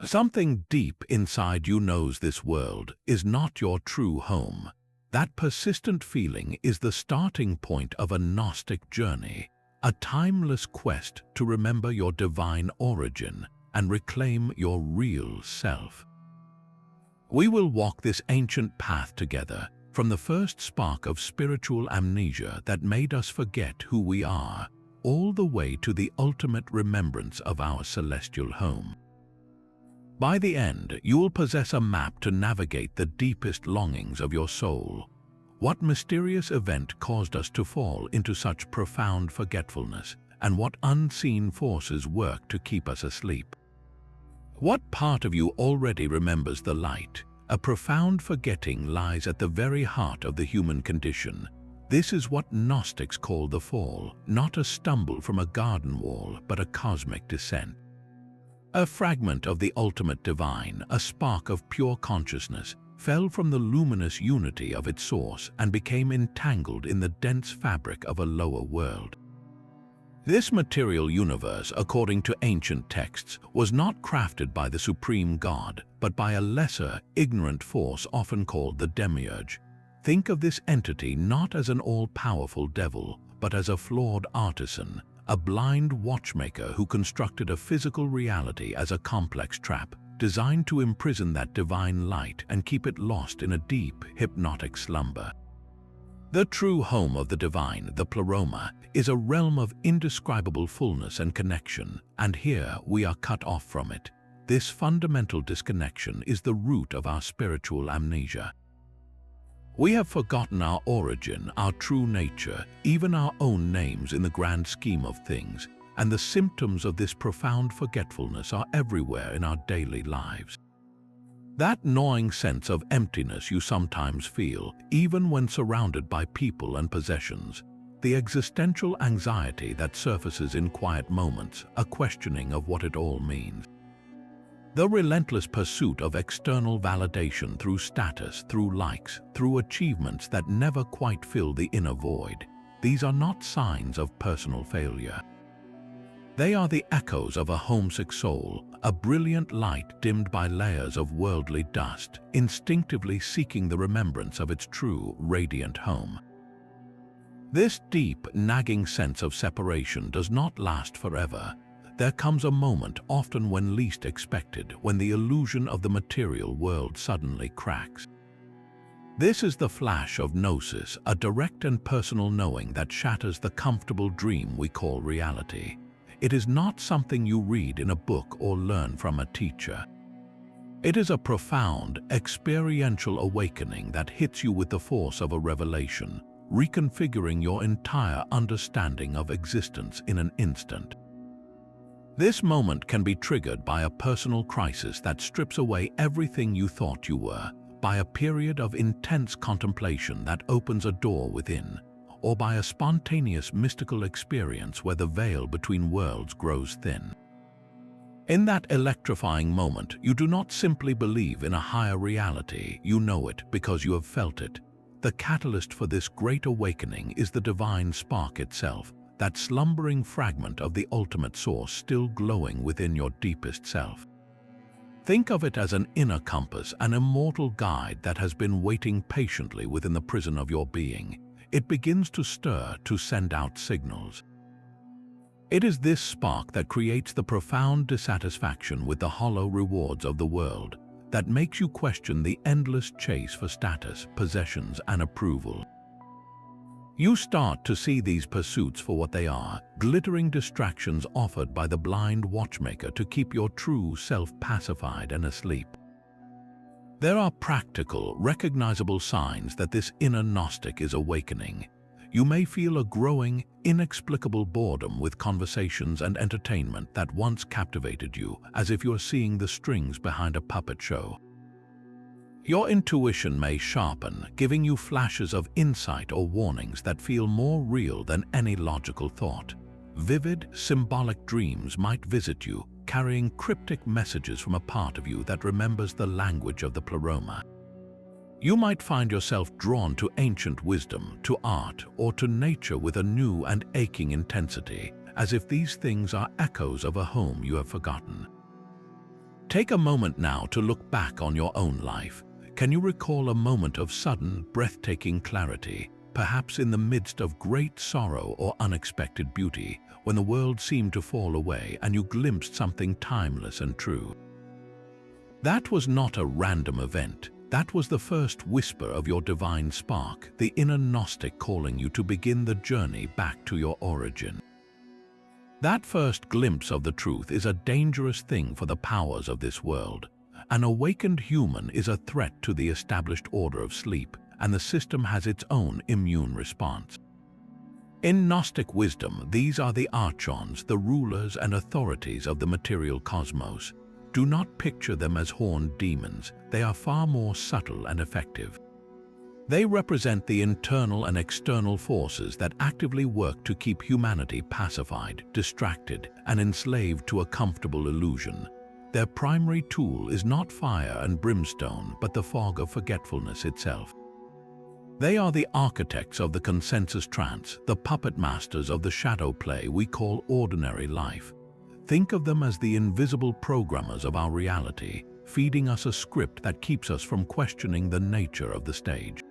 Something deep inside you knows this world is not your true home. That persistent feeling is the starting point of a Gnostic journey, a timeless quest to remember your divine origin and reclaim your real self. We will walk this ancient path together, from the first spark of spiritual amnesia that made us forget who we are, all the way to the ultimate remembrance of our celestial home. By the end, you will possess a map to navigate the deepest longings of your soul. What mysterious event caused us to fall into such profound forgetfulness, and what unseen forces work to keep us asleep? What part of you already remembers the light? A profound forgetting lies at the very heart of the human condition. This is what Gnostics call the fall, not a stumble from a garden wall, but a cosmic descent. A fragment of the ultimate divine, a spark of pure consciousness, fell from the luminous unity of its source and became entangled in the dense fabric of a lower world. This material universe, according to ancient texts, was not crafted by the supreme God, but by a lesser, ignorant force often called the demiurge. Think of this entity not as an all-powerful devil, but as a flawed artisan, a blind watchmaker who constructed a physical reality as a complex trap, designed to imprison that divine light and keep it lost in a deep, hypnotic slumber. The true home of the divine, the pleroma, is a realm of indescribable fullness and connection, and here we are cut off from it. This fundamental disconnection is the root of our spiritual amnesia. We have forgotten our origin, our true nature, even our own names in the grand scheme of things, and the symptoms of this profound forgetfulness are everywhere in our daily lives. That gnawing sense of emptiness you sometimes feel, even when surrounded by people and possessions, the existential anxiety that surfaces in quiet moments, a questioning of what it all means. The relentless pursuit of external validation through status, through likes, through achievements that never quite fill the inner void, these are not signs of personal failure. They are the echoes of a homesick soul, a brilliant light dimmed by layers of worldly dust, instinctively seeking the remembrance of its true, radiant home. This deep, nagging sense of separation does not last forever. There comes a moment, often when least expected, when the illusion of the material world suddenly cracks. This is the flash of Gnosis, a direct and personal knowing that shatters the comfortable dream we call reality. It is not something you read in a book or learn from a teacher. It is a profound, experiential awakening that hits you with the force of a revelation, reconfiguring your entire understanding of existence in an instant. This moment can be triggered by a personal crisis that strips away everything you thought you were, by a period of intense contemplation that opens a door within, or by a spontaneous mystical experience where the veil between worlds grows thin. In that electrifying moment, you do not simply believe in a higher reality, you know it because you have felt it. The catalyst for this great awakening is the divine spark itself, that slumbering fragment of the ultimate source still glowing within your deepest self. Think of it as an inner compass, an immortal guide that has been waiting patiently within the prison of your being. It begins to stir, to send out signals. It is this spark that creates the profound dissatisfaction with the hollow rewards of the world, that makes you question the endless chase for status, possessions, and approval. You start to see these pursuits for what they are, glittering distractions offered by the blind watchmaker to keep your true self pacified and asleep. There are practical, recognizable signs that this inner Gnostic is awakening. You may feel a growing, inexplicable boredom with conversations and entertainment that once captivated you, as if you're seeing the strings behind a puppet show. Your intuition may sharpen, giving you flashes of insight or warnings that feel more real than any logical thought. Vivid, symbolic dreams might visit you, carrying cryptic messages from a part of you that remembers the language of the pleroma. You might find yourself drawn to ancient wisdom, to art, or to nature with a new and aching intensity, as if these things are echoes of a home you have forgotten. Take a moment now to look back on your own life. Can you recall a moment of sudden, breathtaking clarity, perhaps in the midst of great sorrow or unexpected beauty, when the world seemed to fall away and you glimpsed something timeless and true? That was not a random event. That was the first whisper of your divine spark, the inner Gnostic calling you to begin the journey back to your origin. That first glimpse of the truth is a dangerous thing for the powers of this world. An awakened human is a threat to the established order of sleep, and the system has its own immune response. In Gnostic wisdom, these are the archons, the rulers and authorities of the material cosmos. Do not picture them as horned demons. They are far more subtle and effective. They represent the internal and external forces that actively work to keep humanity pacified, distracted, and enslaved to a comfortable illusion. Their primary tool is not fire and brimstone, but the fog of forgetfulness itself. They are the architects of the consensus trance, the puppet masters of the shadow play we call ordinary life. Think of them as the invisible programmers of our reality, feeding us a script that keeps us from questioning the nature of the stage.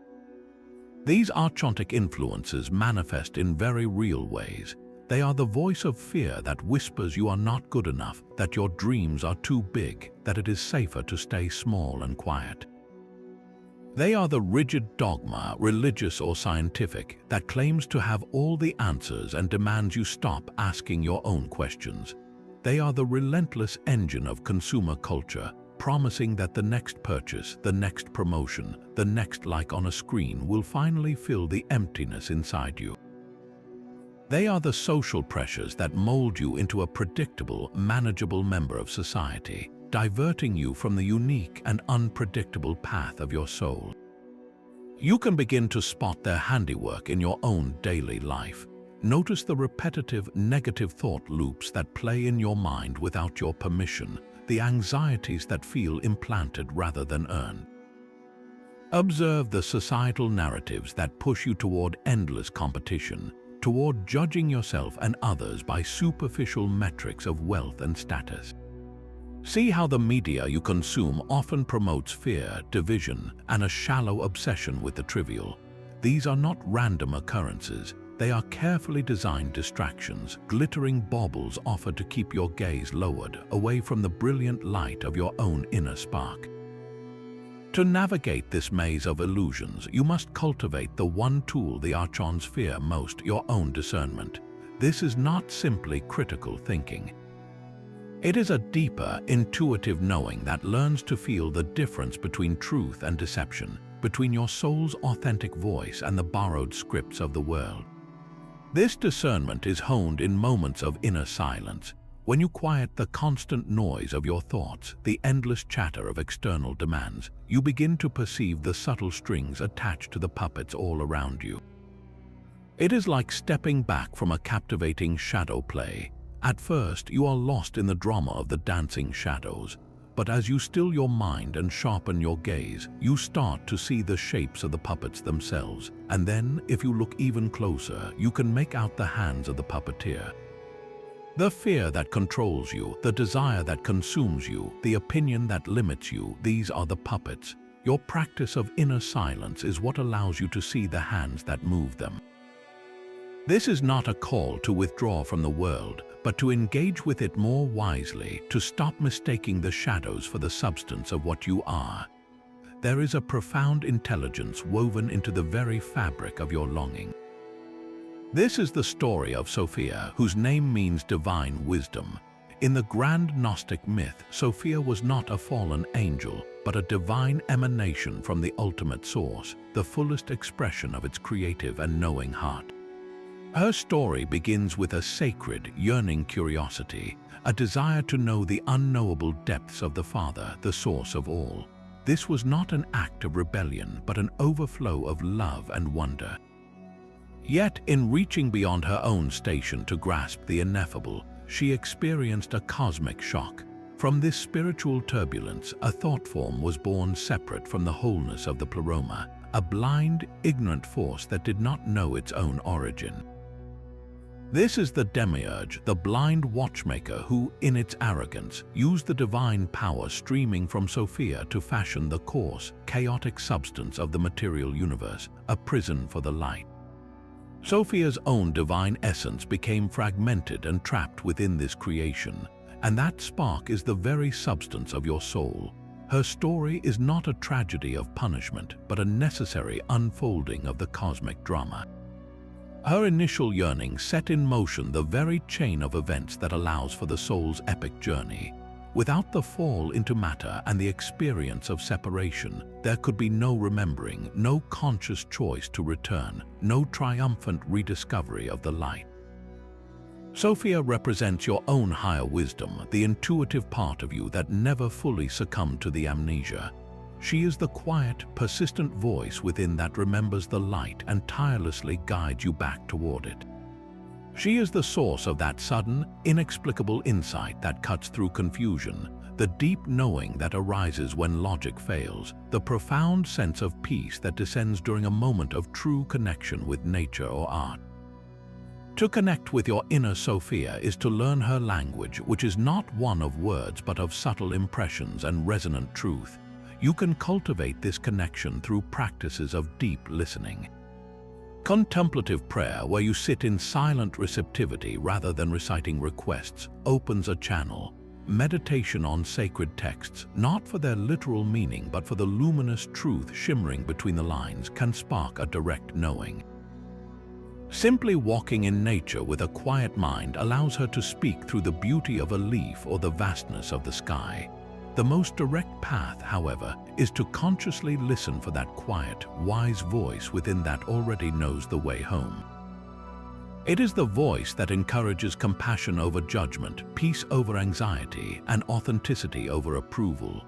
These archontic influences manifest in very real ways. They are the voice of fear that whispers you are not good enough, that your dreams are too big, that it is safer to stay small and quiet. They are the rigid dogma, religious or scientific, that claims to have all the answers and demands you stop asking your own questions. They are the relentless engine of consumer culture, promising that the next purchase, the next promotion, the next like on a screen will finally fill the emptiness inside you. They are the social pressures that mold you into a predictable, manageable member of society, diverting you from the unique and unpredictable path of your soul. You can begin to spot their handiwork in your own daily life. Notice the repetitive, negative thought loops that play in your mind without your permission, the anxieties that feel implanted rather than earned. Observe the societal narratives that push you toward endless competition, toward judging yourself and others by superficial metrics of wealth and status. See how the media you consume often promotes fear, division, and a shallow obsession with the trivial. These are not random occurrences. They are carefully designed distractions, glittering baubles offered to keep your gaze lowered, away from the brilliant light of your own inner spark. To navigate this maze of illusions, you must cultivate the one tool the archons fear most, your own discernment. This is not simply critical thinking. It is a deeper, intuitive knowing that learns to feel the difference between truth and deception, between your soul's authentic voice and the borrowed scripts of the world. This discernment is honed in moments of inner silence, when you quiet the constant noise of your thoughts, the endless chatter of external demands. You begin to perceive the subtle strings attached to the puppets all around you. It is like stepping back from a captivating shadow play. At first, you are lost in the drama of the dancing shadows, but as you still your mind and sharpen your gaze, you start to see the shapes of the puppets themselves. And then, if you look even closer, you can make out the hands of the puppeteer. The fear that controls you, the desire that consumes you, the opinion that limits you, these are the puppets. Your practice of inner silence is what allows you to see the hands that move them. This is not a call to withdraw from the world, but to engage with it more wisely, to stop mistaking the shadows for the substance of what you are. There is a profound intelligence woven into the very fabric of your longing. This is the story of Sophia, whose name means divine wisdom. In the grand Gnostic myth, Sophia was not a fallen angel, but a divine emanation from the ultimate source, the fullest expression of its creative and knowing heart. Her story begins with a sacred, yearning curiosity, a desire to know the unknowable depths of the Father, the source of all. This was not an act of rebellion, but an overflow of love and wonder. Yet, in reaching beyond her own station to grasp the ineffable, she experienced a cosmic shock. From this spiritual turbulence, a thought form was born separate from the wholeness of the pleroma, a blind, ignorant force that did not know its own origin. This is the demiurge, the blind watchmaker who, in its arrogance, used the divine power streaming from Sophia to fashion the coarse, chaotic substance of the material universe, a prison for the light. Sophia's own divine essence became fragmented and trapped within this creation, and that spark is the very substance of your soul. Her story is not a tragedy of punishment, but a necessary unfolding of the cosmic drama. Her initial yearning set in motion the very chain of events that allows for the soul's epic journey. Without the fall into matter and the experience of separation, there could be no remembering, no conscious choice to return, no triumphant rediscovery of the light. Sophia represents your own higher wisdom, the intuitive part of you that never fully succumbed to the amnesia. She is the quiet, persistent voice within that remembers the light and tirelessly guides you back toward it. She is the source of that sudden, inexplicable insight that cuts through confusion, the deep knowing that arises when logic fails, the profound sense of peace that descends during a moment of true connection with nature or art. To connect with your inner Sophia is to learn her language, which is not one of words but of subtle impressions and resonant truth. You can cultivate this connection through practices of deep listening. Contemplative prayer, where you sit in silent receptivity rather than reciting requests, opens a channel. Meditation on sacred texts, not for their literal meaning but for the luminous truth shimmering between the lines, can spark a direct knowing. Simply walking in nature with a quiet mind allows her to speak through the beauty of a leaf or the vastness of the sky. The most direct path, however, is to consciously listen for that quiet, wise voice within that already knows the way home. It is the voice that encourages compassion over judgment, peace over anxiety, and authenticity over approval.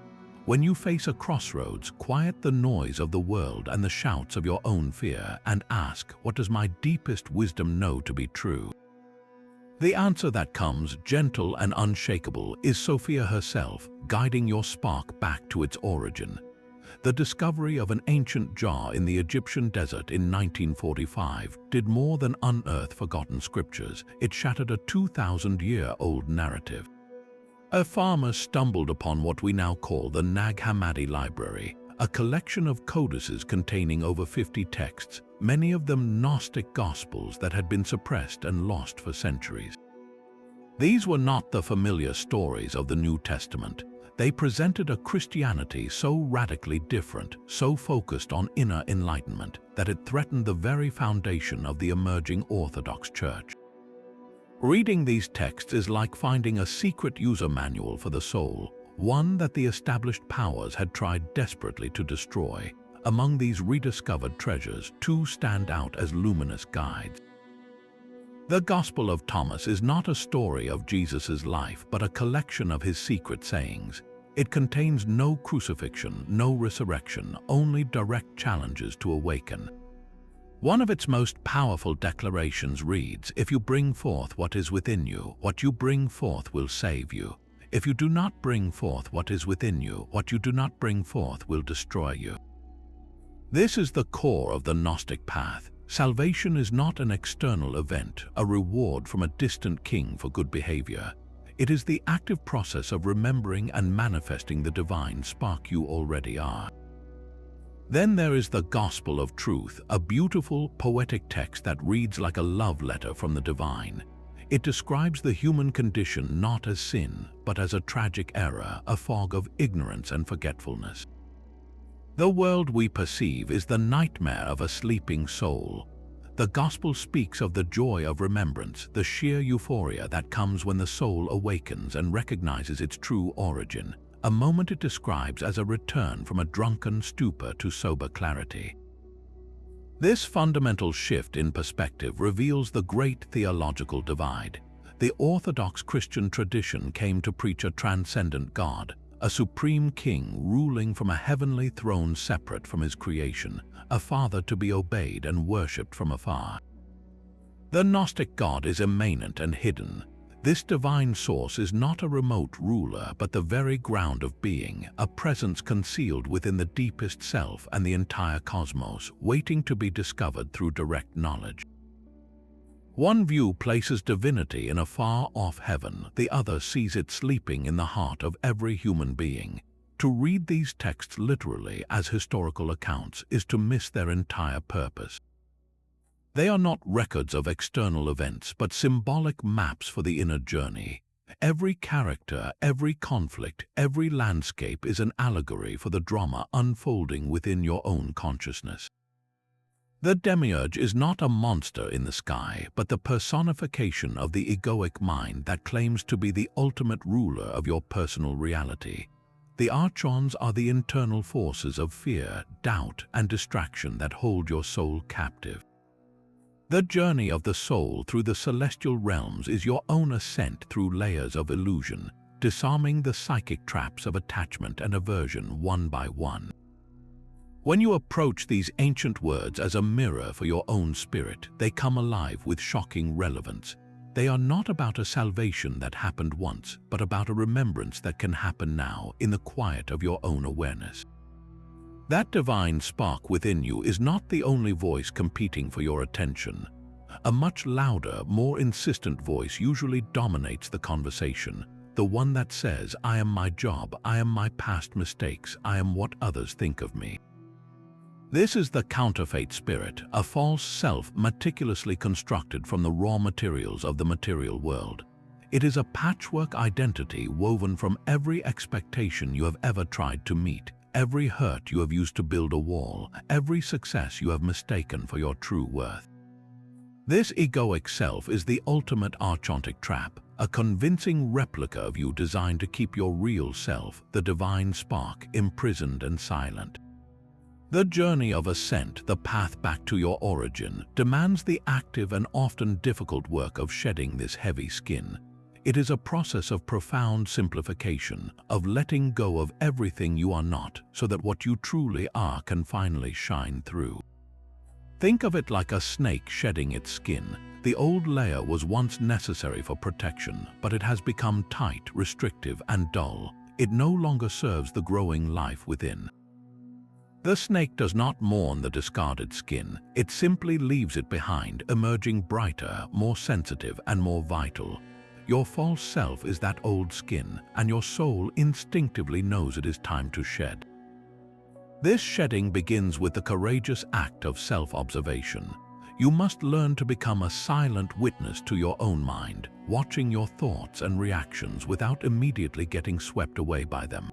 When you face a crossroads, quiet the noise of the world and the shouts of your own fear and ask, what does my deepest wisdom know to be true? The answer that comes, gentle and unshakable, is Sophia herself, guiding your spark back to its origin. The discovery of an ancient jar in the Egyptian desert in 1945 did more than unearth forgotten scriptures. It shattered a 2,000-year-old narrative. A farmer stumbled upon what we now call the Nag Hammadi Library, a collection of codices containing over 50 texts, many of them Gnostic gospels that had been suppressed and lost for centuries. These were not the familiar stories of the New Testament. They presented a Christianity so radically different, so focused on inner enlightenment, that it threatened the very foundation of the emerging Orthodox Church. Reading these texts is like finding a secret user manual for the soul, one that the established powers had tried desperately to destroy. Among these rediscovered treasures, two stand out as luminous guides. The Gospel of Thomas is not a story of Jesus' life, but a collection of his secret sayings. It contains no crucifixion, no resurrection, only direct challenges to awaken. One of its most powerful declarations reads, "If you bring forth what is within you, what you bring forth will save you. If you do not bring forth what is within you, what you do not bring forth will destroy you." This is the core of the Gnostic path. Salvation is not an external event, a reward from a distant king for good behavior. It is the active process of remembering and manifesting the divine spark you already are. Then there is the Gospel of Truth, a beautiful, poetic text that reads like a love letter from the divine. It describes the human condition not as sin, but as a tragic error, a fog of ignorance and forgetfulness. The world we perceive is the nightmare of a sleeping soul. The Gospel speaks of the joy of remembrance, the sheer euphoria that comes when the soul awakens and recognizes its true origin, a moment it describes as a return from a drunken stupor to sober clarity. This fundamental shift in perspective reveals the great theological divide. The Orthodox Christian tradition came to preach a transcendent God, a supreme king ruling from a heavenly throne separate from his creation, a father to be obeyed and worshipped from afar. The Gnostic God is immanent and hidden. This divine source is not a remote ruler, but the very ground of being, a presence concealed within the deepest self and the entire cosmos, waiting to be discovered through direct knowledge. One view places divinity in a far-off heaven, the other sees it sleeping in the heart of every human being. To read these texts literally as historical accounts is to miss their entire purpose. They are not records of external events, but symbolic maps for the inner journey. Every character, every conflict, every landscape is an allegory for the drama unfolding within your own consciousness. The demiurge is not a monster in the sky, but the personification of the egoic mind that claims to be the ultimate ruler of your personal reality. The archons are the internal forces of fear, doubt, and distraction that hold your soul captive. The journey of the soul through the celestial realms is your own ascent through layers of illusion, disarming the psychic traps of attachment and aversion one by one. When you approach these ancient words as a mirror for your own spirit, they come alive with shocking relevance. They are not about a salvation that happened once, but about a remembrance that can happen now in the quiet of your own awareness. That divine spark within you is not the only voice competing for your attention. A much louder, more insistent voice usually dominates the conversation, the one that says, "I am my job, I am my past mistakes, I am what others think of me." This is the counterfeit spirit, a false self meticulously constructed from the raw materials of the material world. It is a patchwork identity woven from every expectation you have ever tried to meet, every hurt you have used to build a wall, every success you have mistaken for your true worth. This egoic self is the ultimate archontic trap, a convincing replica of you designed to keep your real self, the divine spark, imprisoned and silent. The journey of ascent, the path back to your origin, demands the active and often difficult work of shedding this heavy skin. It is a process of profound simplification, of letting go of everything you are not, so that what you truly are can finally shine through. Think of it like a snake shedding its skin. The old layer was once necessary for protection, but it has become tight, restrictive, and dull. It no longer serves the growing life within. The snake does not mourn the discarded skin, it simply leaves it behind, emerging brighter, more sensitive, and more vital. Your false self is that old skin, and your soul instinctively knows it is time to shed. This shedding begins with the courageous act of self-observation. You must learn to become a silent witness to your own mind, watching your thoughts and reactions without immediately getting swept away by them.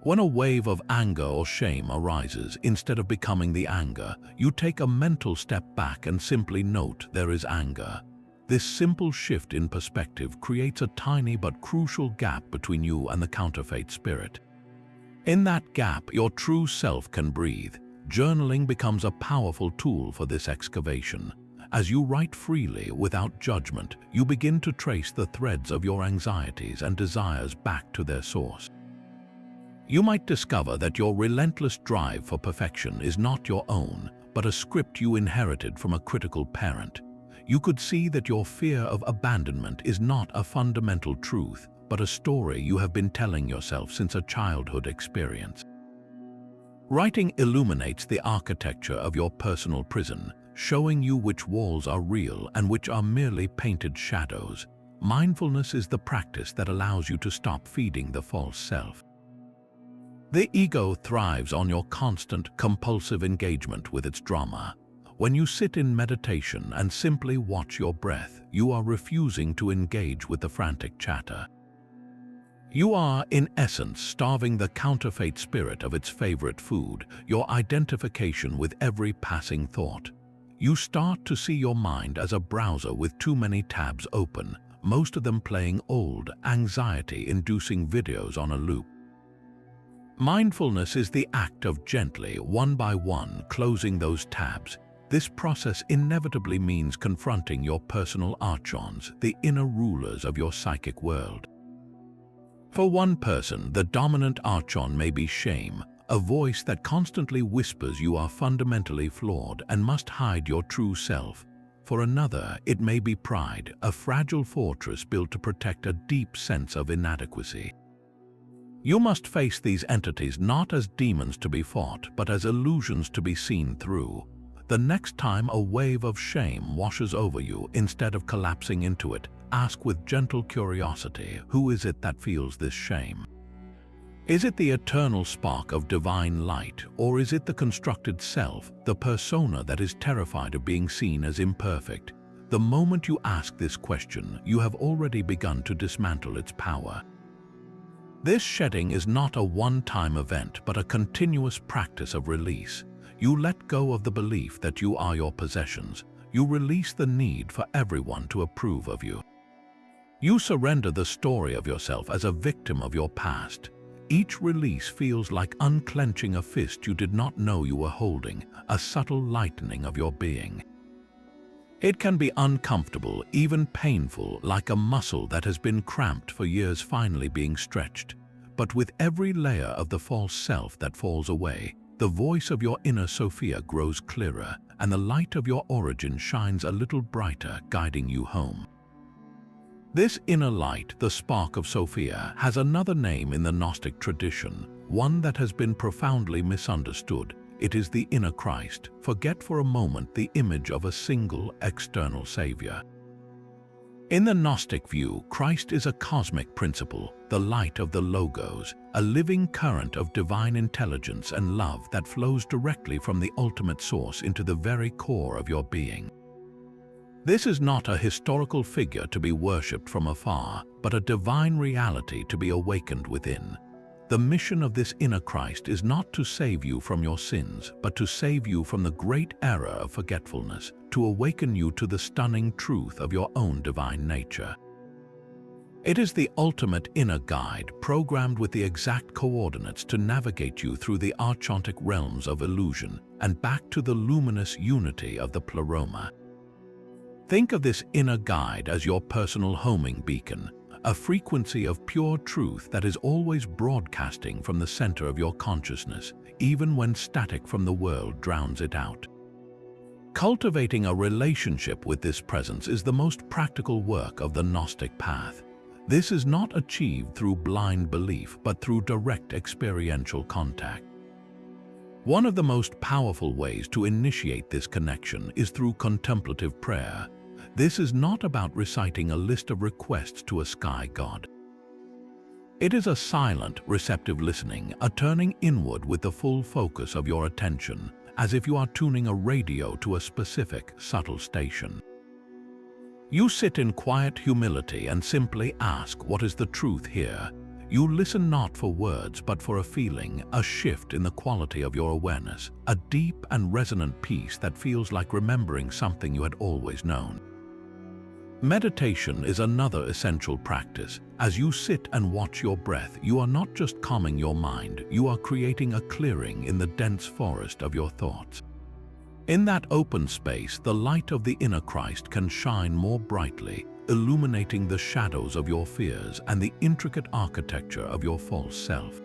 When a wave of anger or shame arises, instead of becoming the anger, you take a mental step back and simply note there is anger. This simple shift in perspective creates a tiny but crucial gap between you and the counterfeit spirit. In that gap, your true self can breathe. Journaling becomes a powerful tool for this excavation. As you write freely, without judgment, you begin to trace the threads of your anxieties and desires back to their source. You might discover that your relentless drive for perfection is not your own, but a script you inherited from a critical parent. You could see that your fear of abandonment is not a fundamental truth, but a story you have been telling yourself since a childhood experience. Writing illuminates the architecture of your personal prison, showing you which walls are real and which are merely painted shadows. Mindfulness is the practice that allows you to stop feeding the false self. The ego thrives on your constant, compulsive engagement with its drama. When you sit in meditation and simply watch your breath, you are refusing to engage with the frantic chatter. You are, in essence, starving the counterfeit spirit of its favorite food, your identification with every passing thought. You start to see your mind as a browser with too many tabs open, most of them playing old, anxiety-inducing videos on a loop. Mindfulness is the act of gently, one by one, closing those tabs. This process inevitably means confronting your personal archons, the inner rulers of your psychic world. For one person, the dominant archon may be shame, a voice that constantly whispers you are fundamentally flawed and must hide your true self. For another, it may be pride, a fragile fortress built to protect a deep sense of inadequacy. You must face these entities not as demons to be fought, but as illusions to be seen through. The next time a wave of shame washes over you, instead of collapsing into it, ask with gentle curiosity, who is it that feels this shame? Is it the eternal spark of divine light, or is it the constructed self, the persona that is terrified of being seen as imperfect? The moment you ask this question, you have already begun to dismantle its power. This shedding is not a one-time event, but a continuous practice of release. You let go of the belief that you are your possessions. You release the need for everyone to approve of you. You surrender the story of yourself as a victim of your past. Each release feels like unclenching a fist you did not know you were holding, a subtle lightening of your being. It can be uncomfortable, even painful, like a muscle that has been cramped for years finally being stretched. But with every layer of the false self that falls away, the voice of your inner Sophia grows clearer, and the light of your origin shines a little brighter, guiding you home. This inner light, the spark of Sophia, has another name in the Gnostic tradition, one that has been profoundly misunderstood. It is the inner Christ. Forget for a moment the image of a single external savior. In the Gnostic view, Christ is a cosmic principle, the light of the Logos, a living current of divine intelligence and love that flows directly from the ultimate source into the very core of your being. This is not a historical figure to be worshipped from afar, but a divine reality to be awakened within. The mission of this inner Christ is not to save you from your sins, but to save you from the great error of forgetfulness, to awaken you to the stunning truth of your own divine nature. It is the ultimate inner guide, programmed with the exact coordinates to navigate you through the archontic realms of illusion and back to the luminous unity of the pleroma. Think of this inner guide as your personal homing beacon, a frequency of pure truth that is always broadcasting from the center of your consciousness, even when static from the world drowns it out. Cultivating a relationship with this presence is the most practical work of the Gnostic path. This is not achieved through blind belief, but through direct experiential contact. One of the most powerful ways to initiate this connection is through contemplative prayer. This is not about reciting a list of requests to a sky god. It is a silent, receptive listening, a turning inward with the full focus of your attention, as if you are tuning a radio to a specific, subtle station. You sit in quiet humility and simply ask, what is the truth here? You listen not for words, but for a feeling, a shift in the quality of your awareness, a deep and resonant peace that feels like remembering something you had always known. Meditation is another essential practice. As you sit and watch your breath, you are not just calming your mind, you are creating a clearing in the dense forest of your thoughts. In that open space, the light of the inner Christ can shine more brightly, illuminating the shadows of your fears and the intricate architecture of your false self.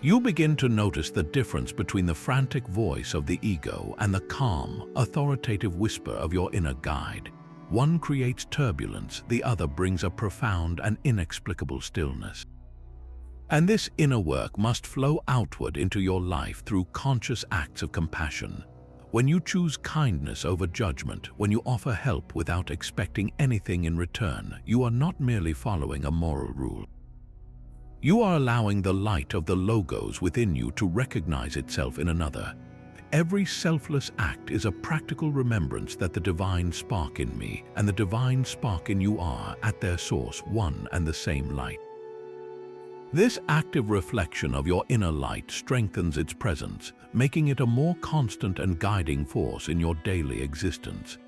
You begin to notice the difference between the frantic voice of the ego and the calm, authoritative whisper of your inner guide. One creates turbulence, the other brings a profound and inexplicable stillness. And this inner work must flow outward into your life through conscious acts of compassion. When you choose kindness over judgment, when you offer help without expecting anything in return, you are not merely following a moral rule. You are allowing the light of the Logos within you to recognize itself in another. Every selfless act is a practical remembrance that the divine spark in me and the divine spark in you are, at their source, one and the same light. This active reflection of your inner light strengthens its presence, making it a more constant and guiding force in your daily existence.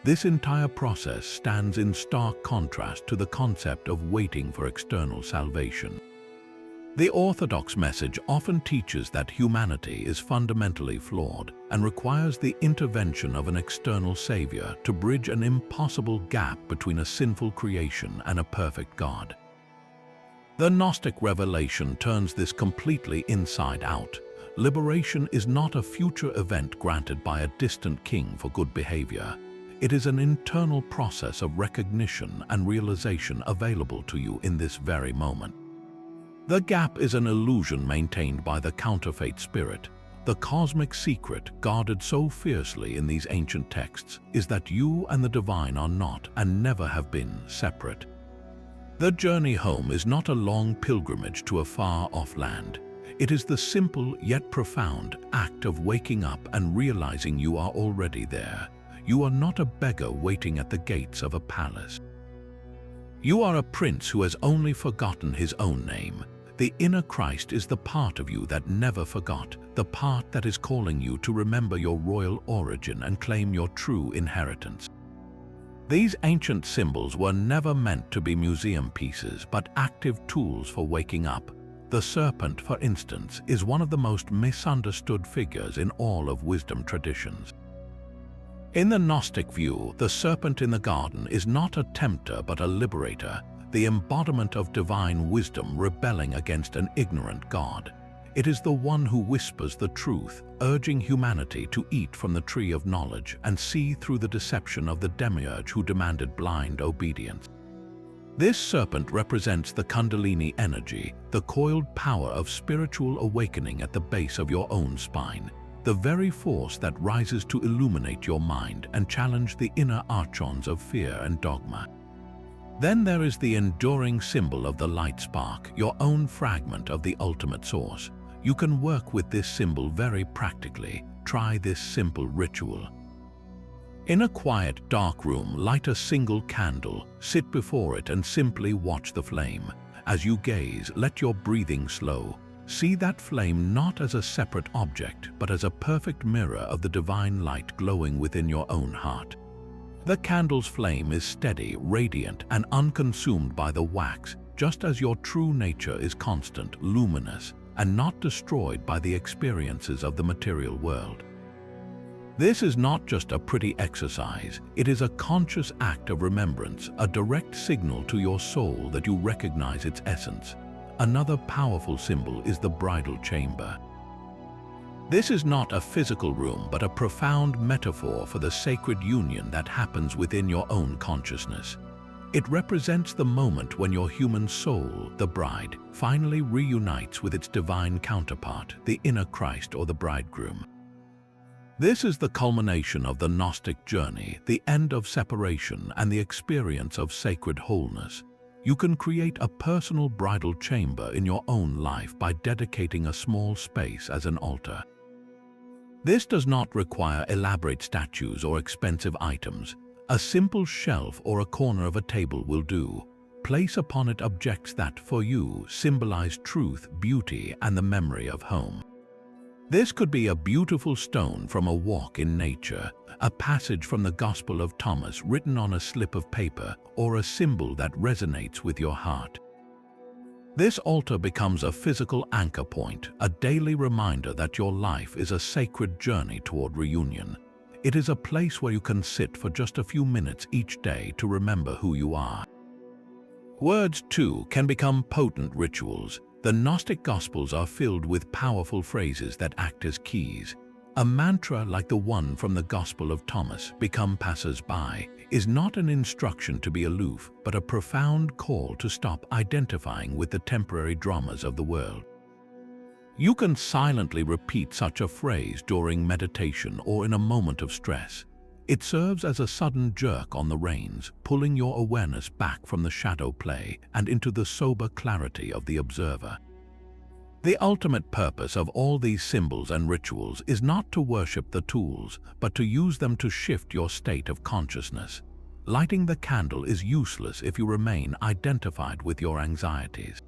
This entire process stands in stark contrast to the concept of waiting for external salvation. The Orthodox message often teaches that humanity is fundamentally flawed and requires the intervention of an external savior to bridge an impossible gap between a sinful creation and a perfect God. The Gnostic revelation turns this completely inside out. Liberation is not a future event granted by a distant king for good behavior. It is an internal process of recognition and realization available to you in this very moment. The gap is an illusion maintained by the counterfeit spirit, The cosmic secret, guarded so fiercely in these ancient texts, is that you and the divine are not and never have been separate. The journey home is not a long pilgrimage to a far-off land. It is the simple yet profound act of waking up and realizing you are already there. You are not a beggar waiting at the gates of a palace. You are a prince who has only forgotten his own name. The inner Christ is the part of you that never forgot, the part that is calling you to remember your royal origin and claim your true inheritance. These ancient symbols were never meant to be museum pieces, but active tools for waking up. The serpent, for instance, is one of the most misunderstood figures in all of wisdom traditions. In the Gnostic view, the serpent in the garden is not a tempter but a liberator, the embodiment of divine wisdom rebelling against an ignorant God. It is the one who whispers the truth, urging humanity to eat from the tree of knowledge and see through the deception of the demiurge who demanded blind obedience. This serpent represents the Kundalini energy, the coiled power of spiritual awakening at the base of your own spine, the very force that rises to illuminate your mind and challenge the inner archons of fear and dogma. Then there is the enduring symbol of the light spark, your own fragment of the ultimate source. You can work with this symbol very practically. Try this simple ritual. In a quiet, dark room, light a single candle, sit before it and simply watch the flame. As you gaze, let your breathing slow. See that flame not as a separate object, but as a perfect mirror of the divine light glowing within your own heart. The candle's flame is steady, radiant, and unconsumed by the wax, just as your true nature is constant, luminous, and not destroyed by the experiences of the material world. This is not just a pretty exercise, it is a conscious act of remembrance, a direct signal to your soul that you recognize its essence. Another powerful symbol is the bridal chamber. This is not a physical room, but a profound metaphor for the sacred union that happens within your own consciousness. It represents the moment when your human soul, the bride, finally reunites with its divine counterpart, the inner Christ or the bridegroom. This is the culmination of the Gnostic journey, the end of separation and the experience of sacred wholeness. You can create a personal bridal chamber in your own life by dedicating a small space as an altar. This does not require elaborate statues or expensive items. A simple shelf or a corner of a table will do. Place upon it objects that, for you, symbolize truth, beauty, and the memory of home. This could be a beautiful stone from a walk in nature, a passage from the Gospel of Thomas written on a slip of paper, or a symbol that resonates with your heart. This altar becomes a physical anchor point, a daily reminder that your life is a sacred journey toward reunion. It is a place where you can sit for just a few minutes each day to remember who you are. Words, too, can become potent rituals. The Gnostic Gospels are filled with powerful phrases that act as keys. A mantra like the one from the Gospel of Thomas, "Become passers-by," is not an instruction to be aloof, but a profound call to stop identifying with the temporary dramas of the world. You can silently repeat such a phrase during meditation or in a moment of stress. It serves as a sudden jerk on the reins, pulling your awareness back from the shadow play and into the sober clarity of the observer. The ultimate purpose of all these symbols and rituals is not to worship the tools, but to use them to shift your state of consciousness. Lighting the candle is useless if you remain identified with your anxieties.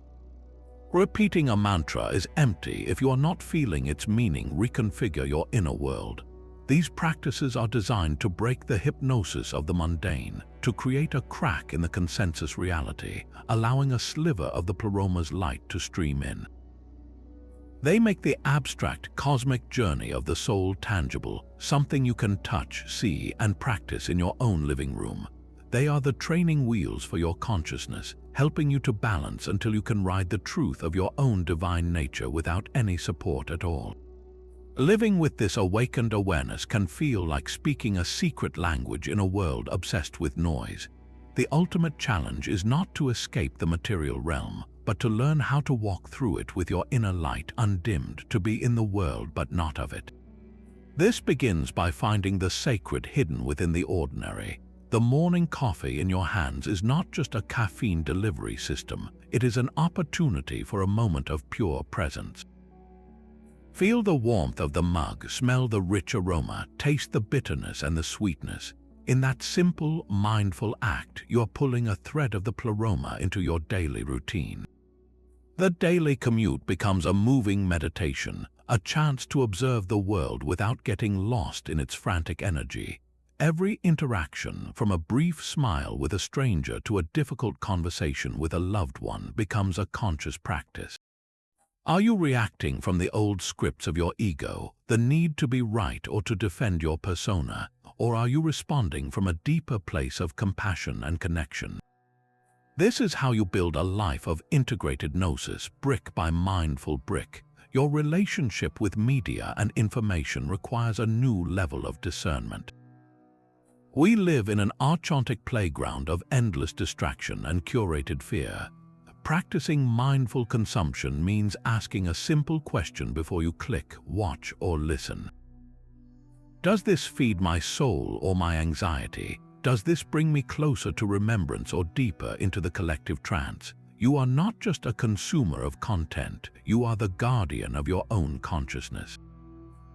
Repeating a mantra is empty if you are not feeling its meaning reconfigure your inner world. These practices are designed to break the hypnosis of the mundane, to create a crack in the consensus reality, allowing a sliver of the pleroma's light to stream in. They make the abstract cosmic journey of the soul tangible, something you can touch, see, and practice in your own living room. They are the training wheels for your consciousness, helping you to balance until you can ride the truth of your own divine nature without any support at all. Living with this awakened awareness can feel like speaking a secret language in a world obsessed with noise. The ultimate challenge is not to escape the material realm, but to learn how to walk through it with your inner light undimmed, to be in the world but not of it. This begins by finding the sacred hidden within the ordinary. The morning coffee in your hands is not just a caffeine delivery system, it is an opportunity for a moment of pure presence. Feel the warmth of the mug, smell the rich aroma, taste the bitterness and the sweetness. In that simple, mindful act, you're pulling a thread of the pleroma into your daily routine. The daily commute becomes a moving meditation, a chance to observe the world without getting lost in its frantic energy. Every interaction, from a brief smile with a stranger to a difficult conversation with a loved one, becomes a conscious practice. Are you reacting from the old scripts of your ego, the need to be right or to defend your persona, or are you responding from a deeper place of compassion and connection? This is how you build a life of integrated gnosis, brick by mindful brick. Your relationship with media and information requires a new level of discernment. We live in an archontic playground of endless distraction and curated fear. Practicing mindful consumption means asking a simple question before you click, watch, or listen. Does this feed my soul or my anxiety? Does this bring me closer to remembrance or deeper into the collective trance? You are not just a consumer of content, you are the guardian of your own consciousness.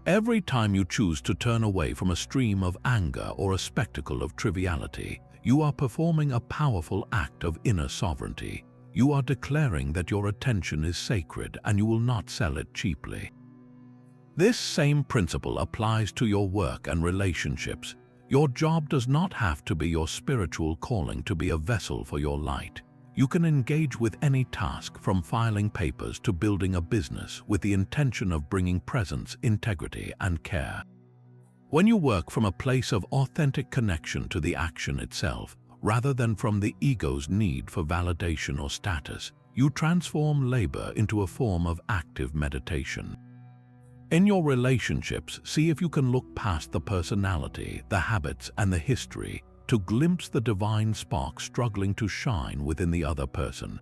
Every time you choose to turn away from a stream of anger or a spectacle of triviality, you are performing a powerful act of inner sovereignty. You are declaring that your attention is sacred and you will not sell it cheaply. This same principle applies to your work and relationships. Your job does not have to be your spiritual calling to be a vessel for your light. You can engage with any task, from filing papers to building a business, with the intention of bringing presence, integrity, and care. When you work from a place of authentic connection to the action itself, rather than from the ego's need for validation or status, you transform labor into a form of active meditation. In your relationships, see if you can look past the personality, the habits, and the history to glimpse the divine spark struggling to shine within the other person.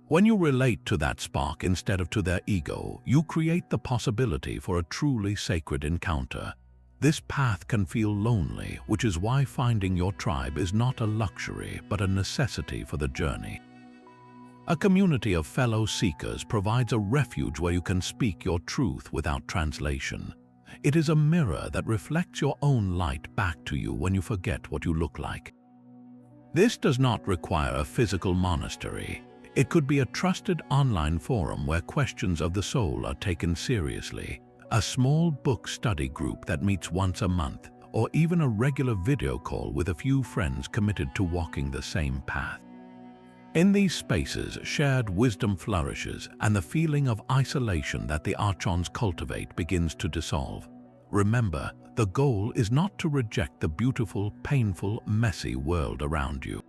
When you relate to that spark instead of to their ego, you create the possibility for a truly sacred encounter. This path can feel lonely, which is why finding your tribe is not a luxury but a necessity for the journey. A community of fellow seekers provides a refuge where you can speak your truth without translation. It is a mirror that reflects your own light back to you when you forget what you look like. This does not require a physical monastery. It could be a trusted online forum where questions of the soul are taken seriously, a small book study group that meets once a month, or even a regular video call with a few friends committed to walking the same path. In these spaces, shared wisdom flourishes, and the feeling of isolation that the archons cultivate begins to dissolve. Remember, the goal is not to reject the beautiful, painful, messy world around you.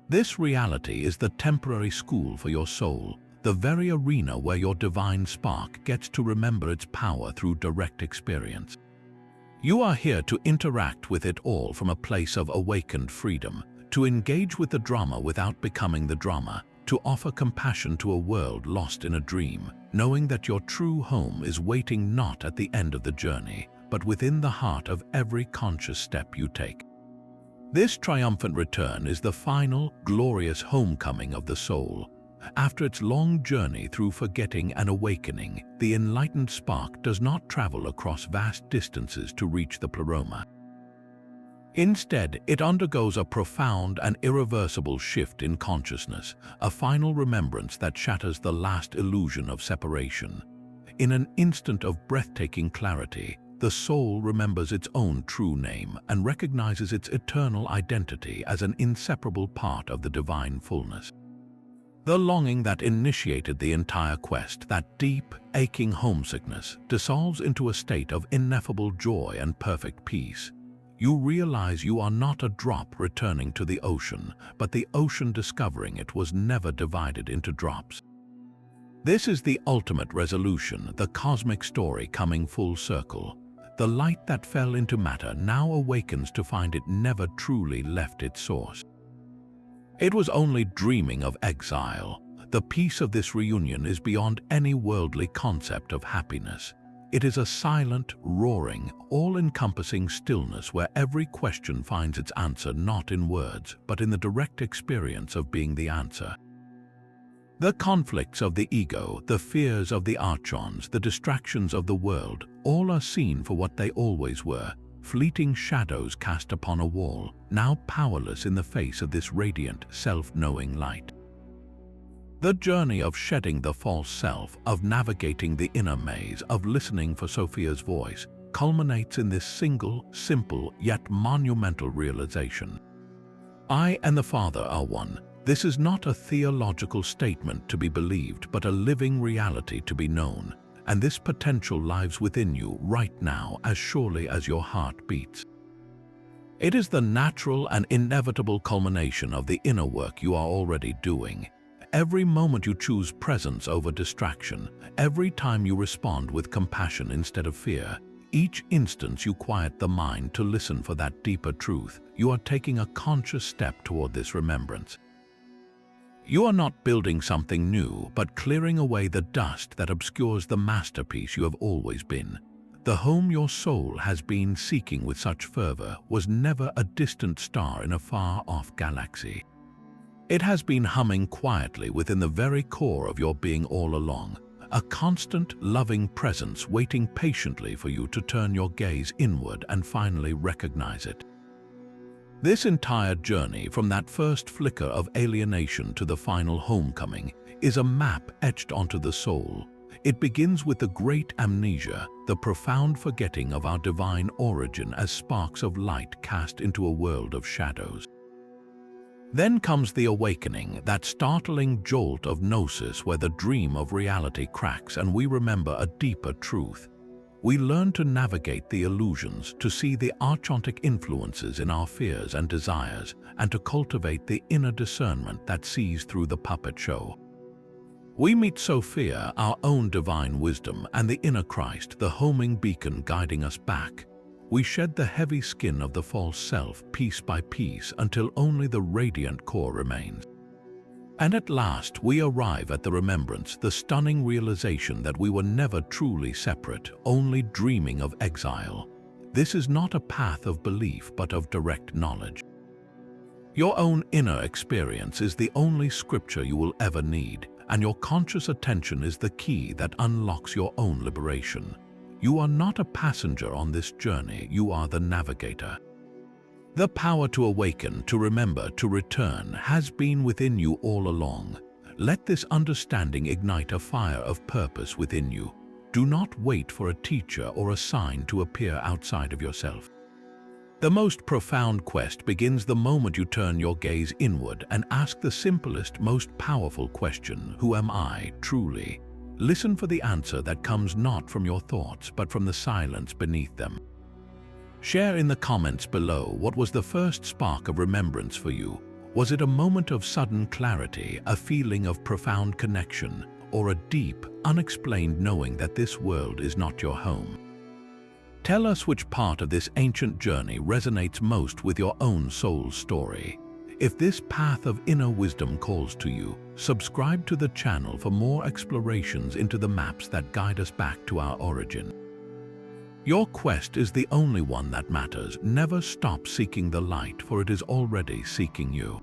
This reality is the temporary school for your soul, the very arena where your divine spark gets to remember its power through direct experience. You are here to interact with it all from a place of awakened freedom, to engage with the drama without becoming the drama, to offer compassion to a world lost in a dream, knowing that your true home is waiting not at the end of the journey, but within the heart of every conscious step you take. This triumphant return is the final, glorious homecoming of the soul. After its long journey through forgetting and awakening, the enlightened spark does not travel across vast distances to reach the pleroma. Instead, it undergoes a profound and irreversible shift in consciousness, a final remembrance that shatters the last illusion of separation. In an instant of breathtaking clarity, the soul remembers its own true name and recognizes its eternal identity as an inseparable part of the divine fullness. The longing that initiated the entire quest, that deep, aching homesickness, dissolves into a state of ineffable joy and perfect peace. You realize you are not a drop returning to the ocean, but the ocean discovering it was never divided into drops. This is the ultimate resolution, the cosmic story coming full circle. The light that fell into matter now awakens to find it never truly left its source. It was only dreaming of exile. The peace of this reunion is beyond any worldly concept of happiness. It is a silent, roaring, all-encompassing stillness where every question finds its answer not in words, but in the direct experience of being the answer. The conflicts of the ego, the fears of the archons, the distractions of the world, all are seen for what they always were, fleeting shadows cast upon a wall, now powerless in the face of this radiant, self-knowing light. The journey of shedding the false self, of navigating the inner maze, of listening for Sophia's voice, culminates in this single, simple, yet monumental realization. I and the Father are one. This is not a theological statement to be believed, but a living reality to be known, and this potential lives within you right now as surely as your heart beats. It is the natural and inevitable culmination of the inner work you are already doing. Every moment you choose presence over distraction, every time you respond with compassion instead of fear, each instance you quiet the mind to listen for that deeper truth, you are taking a conscious step toward this remembrance. You are not building something new, but clearing away the dust that obscures the masterpiece you have always been. The home your soul has been seeking with such fervor was never a distant star in a far-off galaxy. It has been humming quietly within the very core of your being all along, a constant, loving presence waiting patiently for you to turn your gaze inward and finally recognize it. This entire journey, from that first flicker of alienation to the final homecoming, is a map etched onto the soul. It begins with the great amnesia, the profound forgetting of our divine origin as sparks of light cast into a world of shadows. Then comes the awakening, that startling jolt of Gnosis where the dream of reality cracks and we remember a deeper truth. We learn to navigate the illusions, to see the archontic influences in our fears and desires, and to cultivate the inner discernment that sees through the puppet show. We meet Sophia, our own divine wisdom, and the inner Christ, the homing beacon guiding us back. We shed the heavy skin of the false self piece by piece until only the radiant core remains. And at last we arrive at the remembrance, the stunning realization that we were never truly separate, only dreaming of exile. This is not a path of belief but of direct knowledge. Your own inner experience is the only scripture you will ever need, and your conscious attention is the key that unlocks your own liberation. You are not a passenger on this journey, you are the navigator. The power to awaken, to remember, to return has been within you all along. Let this understanding ignite a fire of purpose within you. Do not wait for a teacher or a sign to appear outside of yourself. The most profound quest begins the moment you turn your gaze inward and ask the simplest, most powerful question: who am I truly? Listen for the answer that comes not from your thoughts, but from the silence beneath them. Share in the comments below what was the first spark of remembrance for you. Was it a moment of sudden clarity, a feeling of profound connection, or a deep, unexplained knowing that this world is not your home? Tell us which part of this ancient journey resonates most with your own soul's story. If this path of inner wisdom calls to you, subscribe to the channel for more explorations into the maps that guide us back to our origin. Your quest is the only one that matters. Never stop seeking the light, for it is already seeking you.